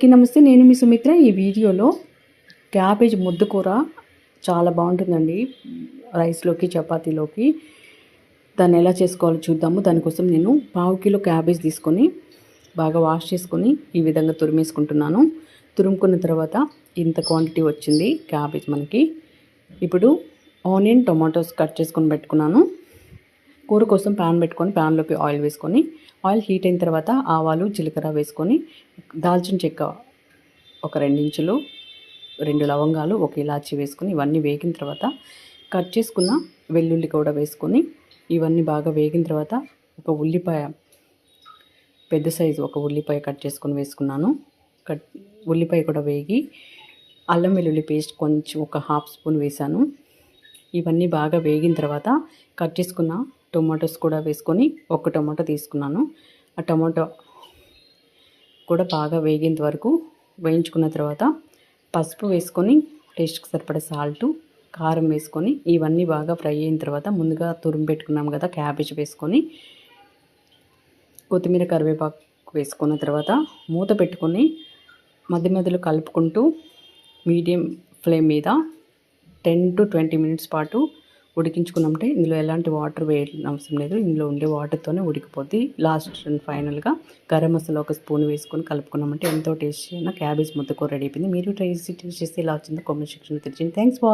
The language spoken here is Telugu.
నమస్తే, నేను మీ సుమిత్ర. ఈ వీడియోలో క్యాబేజ్ ముద్దకూర చాలా బాగుంటుందండి. రైస్లోకి, చపాతీలోకి దాన్ని ఎలా చేసుకోవాలో చూద్దాము. దానికోసం నేను 1/2 కిలో క్యాబేజ్ తీసుకొని బాగా వాష్ చేసుకొని ఈ విధంగా తురిమేసుకుంటున్నాను. తురుముకున్న తర్వాత ఇంత క్వాంటిటీ వచ్చింది క్యాబేజ్ మనకి. ఇప్పుడు ఆనియన్, టొమాటోస్ కట్ చేసుకొని పెట్టుకున్నాను. కూర కోసం ప్యాన్ పెట్టుకొని ప్యాన్లోకి ఆయిల్ వేసుకొని, ఆయిల్ హీట్ అయిన తర్వాత ఆవాలు, జీలకర్ర వేసుకొని, దాల్చిన చెక్క ఒక 2 ఇంచులు, 2 లవంగాలు, 1 ఇలాచి వేసుకొని ఇవన్నీ వేగిన తర్వాత కట్ చేసుకున్న వెల్లుల్లి కూడా వేసుకొని ఇవన్నీ బాగా వేగిన తర్వాత ఒక ఉల్లిపాయ, పెద్ద సైజు ఒక ఉల్లిపాయ కట్ చేసుకొని వేసుకున్నాను. ఉల్లిపాయ కూడా వేగి అల్లం వెల్లుల్లి పేస్ట్ కొంచెం ఒక 1/2 స్పూన్ వేసాను. ఇవన్నీ బాగా వేగిన తర్వాత కట్ చేసుకున్న టొమాటోస్ కూడా వేసుకొని, ఒక టొమాటో తీసుకున్నాను. ఆ టొమాటో కూడా బాగా వేగేంత వరకు వేయించుకున్న తర్వాత పసుపు వేసుకొని, టేస్ట్కి సరిపడే సాల్టు, కారం వేసుకొని ఇవన్నీ బాగా ఫ్రై అయిన తర్వాత ముందుగా తురిమి పెట్టుకున్నాం కదా క్యాబేజ్ వేసుకొని, కొత్తిమీర, కరివేపాకు వేసుకున్న తర్వాత మూత పెట్టుకొని మధ్య మధ్యలో కలుపుకుంటూ మీడియం ఫ్లేమ్ మీద 10 to 20 మినిట్స్ పాటు ఉడికించుకున్నామంటే ఇందులో ఎలాంటి వాటర్ వేయాల్సిన అవసరం లేదు. ఇందులో ఉండే వాటర్తోనే ఉడికిపోద్ది. లాస్ట్ అండ్ ఫైనల్గా గరం మసాలా ఒక స్పూన్ వేసుకొని కలుపుకున్నామంటే ఎంతో టేస్టీ అయిన క్యాబేజ్ ముద్దకూర రెడీ అయిపోయింది. మీరు ట్రై చేసి ఎలా వచ్చిందో కామెంట్ సెక్షన్లో తెలియజేయండి. Thanks for